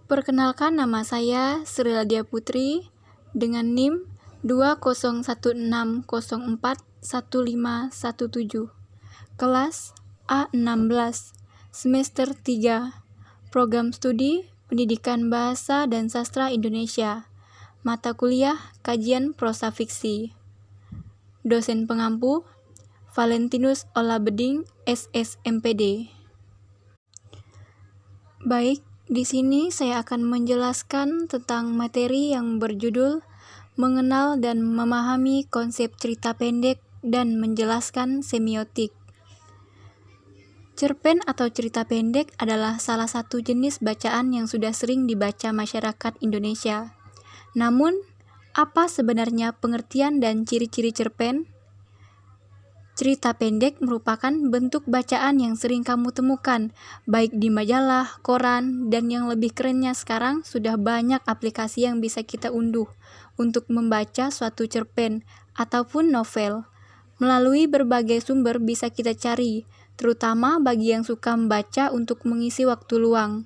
Perkenalkan, nama saya Sri Ladia Putri dengan NIM 2016041517, kelas A16, semester 3, program studi Pendidikan Bahasa dan Sastra Indonesia, mata kuliah Kajian Prosa Fiksi. Dosen pengampu Valentinus Olabeding, SSMPD. Baik, di sini saya akan menjelaskan tentang materi yang berjudul Mengenal dan Memahami Konsep Cerita Pendek dan Menjelaskan Semiotik. Cerpen atau cerita pendek adalah salah satu jenis bacaan yang sudah sering dibaca masyarakat Indonesia. Namun, apa sebenarnya pengertian dan ciri-ciri cerpen? Cerita pendek merupakan bentuk bacaan yang sering kamu temukan, baik di majalah, koran, dan yang lebih kerennya sekarang sudah banyak aplikasi yang bisa kita unduh untuk membaca suatu cerpen ataupun novel. Melalui berbagai sumber bisa kita cari, terutama bagi yang suka membaca untuk mengisi waktu luang.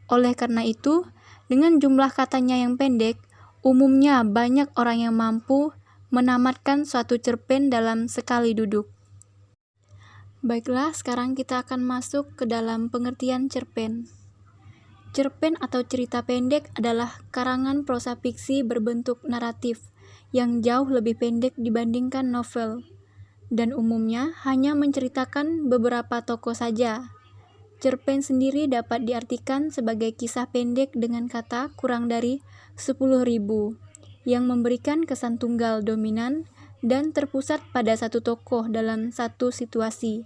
Oleh karena itu, dengan jumlah katanya yang pendek, umumnya banyak orang yang mampu menamatkan suatu cerpen dalam sekali duduk. Baiklah, sekarang kita akan masuk ke dalam pengertian cerpen. Cerpen atau cerita pendek adalah karangan prosa fiksi berbentuk naratif yang jauh lebih pendek dibandingkan novel, dan umumnya hanya menceritakan beberapa tokoh saja. Cerpen sendiri dapat diartikan sebagai kisah pendek dengan kata kurang dari 10.000 yang memberikan kesan tunggal dominan dan terpusat pada satu tokoh dalam satu situasi.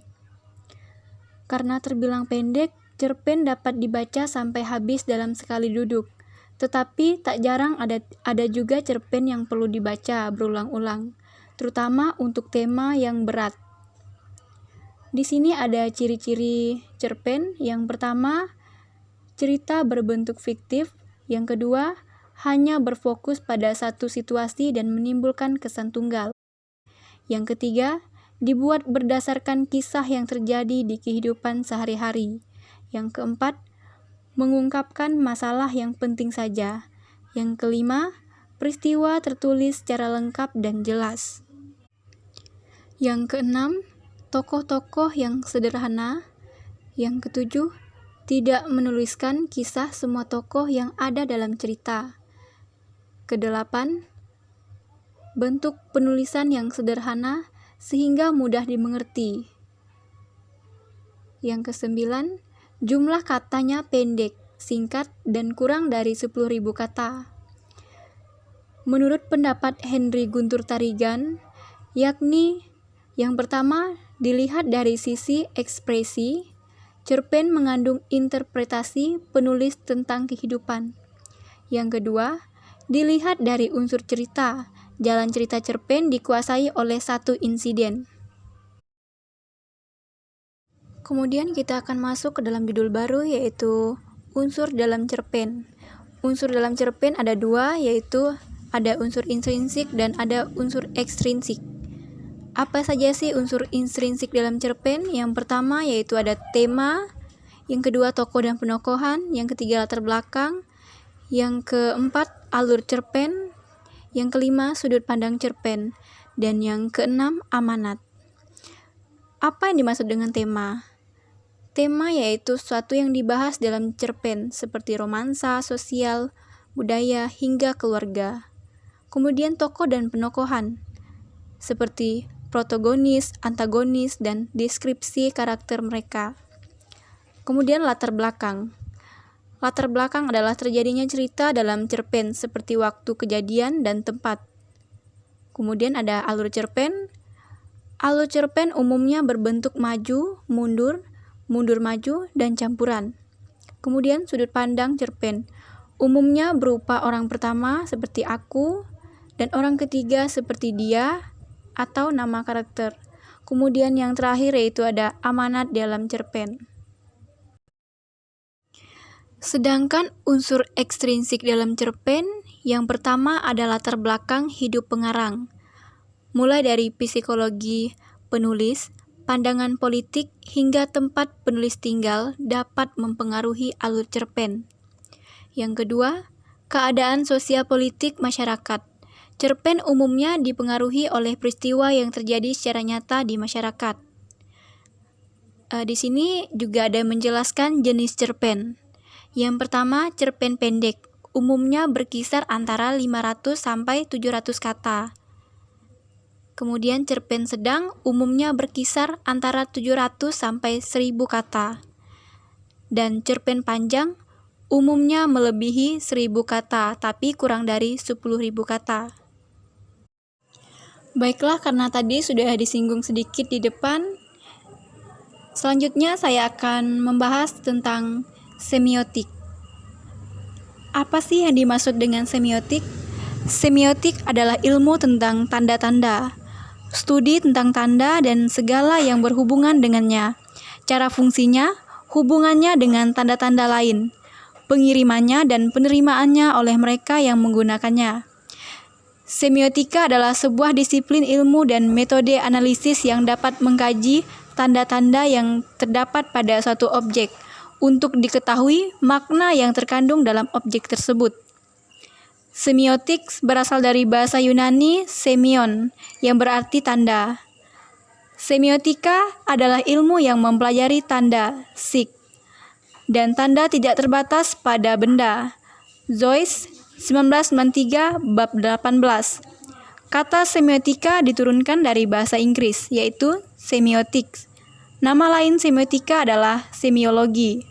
Karena terbilang pendek, cerpen dapat dibaca sampai habis dalam sekali duduk. Tetapi tak jarang ada juga cerpen yang perlu dibaca berulang-ulang, terutama untuk tema yang berat. Di sini ada ciri-ciri cerpen. Yang pertama, cerita berbentuk fiktif. Yang kedua, hanya berfokus pada satu situasi dan menimbulkan kesan tunggal. Yang ketiga, dibuat berdasarkan kisah yang terjadi di kehidupan sehari-hari. Yang keempat, mengungkapkan masalah yang penting saja. Yang kelima, peristiwa tertulis secara lengkap dan jelas. Yang keenam, tokoh-tokoh yang sederhana. Yang ketujuh, tidak menuliskan kisah semua tokoh yang ada dalam cerita. Kedelapan, bentuk penulisan yang sederhana sehingga mudah dimengerti. Yang kesembilan, jumlah katanya pendek, singkat, dan kurang dari 10.000 kata. Menurut pendapat Henry Guntur Tarigan, yakni yang pertama, dilihat dari sisi ekspresi, cerpen mengandung interpretasi penulis tentang kehidupan. Yang kedua, dilihat dari unsur cerita, jalan cerita cerpen dikuasai oleh satu insiden. Kemudian kita akan masuk ke dalam judul baru, yaitu unsur dalam cerpen. Unsur dalam cerpen ada dua, yaitu ada unsur intrinsik dan ada unsur ekstrinsik. Apa saja sih unsur intrinsik dalam cerpen? Yang pertama yaitu ada tema, yang kedua tokoh dan penokohan, yang ketiga latar belakang, yang keempat alur cerpen, yang kelima sudut pandang cerpen, dan yang keenam amanat. Apa yang dimaksud dengan tema? Tema yaitu sesuatu yang dibahas dalam cerpen seperti romansa, sosial, budaya, hingga keluarga. Kemudian tokoh dan penokohan seperti protagonis, antagonis, dan deskripsi karakter mereka. Kemudian latar belakang. Latar belakang adalah terjadinya cerita dalam cerpen seperti waktu kejadian dan tempat. Kemudian ada alur cerpen. Alur cerpen umumnya berbentuk maju, mundur, mundur maju, dan campuran. Kemudian sudut pandang cerpen. Umumnya berupa orang pertama seperti aku, dan orang ketiga seperti dia, atau nama karakter. Kemudian yang terakhir yaitu ada amanat dalam cerpen. Sedangkan unsur ekstrinsik dalam cerpen, yang pertama ada latar belakang hidup pengarang. Mulai dari psikologi penulis, pandangan politik, hingga tempat penulis tinggal dapat mempengaruhi alur cerpen. Yang kedua, keadaan sosial politik masyarakat. Cerpen umumnya dipengaruhi oleh peristiwa yang terjadi secara nyata di masyarakat. Di sini juga ada menjelaskan jenis cerpen. Yang pertama, cerpen pendek. Umumnya berkisar antara 500 sampai 700 kata. Kemudian cerpen sedang umumnya berkisar antara 700 sampai 1000 kata. Dan cerpen panjang umumnya melebihi 1000 kata, tapi kurang dari 10.000 kata. Baiklah, karena tadi sudah disinggung sedikit di depan, selanjutnya saya akan membahas tentang semiotik. Apa sih yang dimaksud dengan semiotik? Semiotik adalah ilmu tentang tanda-tanda, studi tentang tanda dan segala yang berhubungan dengannya, cara fungsinya, hubungannya dengan tanda-tanda lain, pengirimannya dan penerimaannya oleh mereka yang menggunakannya. Semiotika adalah sebuah disiplin ilmu dan metode analisis yang dapat mengkaji tanda-tanda yang terdapat pada suatu objek untuk diketahui makna yang terkandung dalam objek tersebut. Semiotik berasal dari bahasa Yunani semion, yang berarti tanda. Semiotika adalah ilmu yang mempelajari tanda, sik, dan tanda tidak terbatas pada benda. Joyce 1993 bab 18. Kata semiotika diturunkan dari bahasa Inggris, yaitu semiotics. Nama lain semiotika adalah semiologi.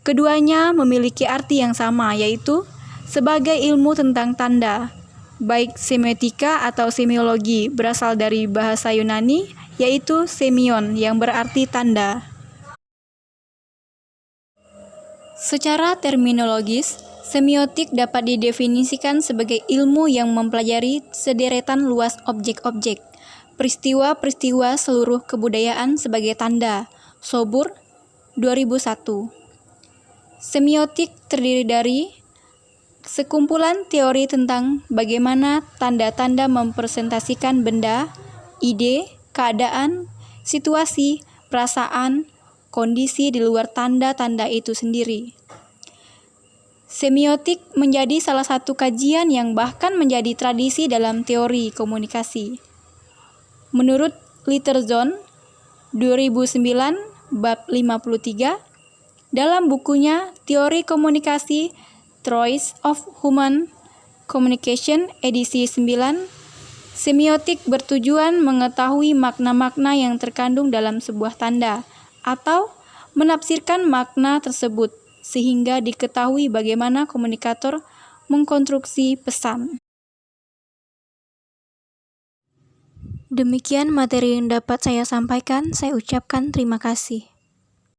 Keduanya memiliki arti yang sama, yaitu sebagai ilmu tentang tanda. Baik semiotika atau semiologi berasal dari bahasa Yunani, yaitu semion, yang berarti tanda. Secara terminologis, semiotik dapat didefinisikan sebagai ilmu yang mempelajari sederetan luas objek-objek, peristiwa-peristiwa seluruh kebudayaan sebagai tanda. Sobur, 2001. Semiotik terdiri dari sekumpulan teori tentang bagaimana tanda-tanda mempresentasikan benda, ide, keadaan, situasi, perasaan, kondisi di luar tanda-tanda itu sendiri. Semiotik menjadi salah satu kajian yang bahkan menjadi tradisi dalam teori komunikasi. Menurut Litterzon, 2009, bab 53, dalam bukunya Teori Komunikasi, Theories of Human Communication, edisi 9, semiotik bertujuan mengetahui makna-makna yang terkandung dalam sebuah tanda, atau menafsirkan makna tersebut, sehingga diketahui bagaimana komunikator mengkonstruksi pesan. Demikian materi yang dapat saya sampaikan. Saya ucapkan terima kasih.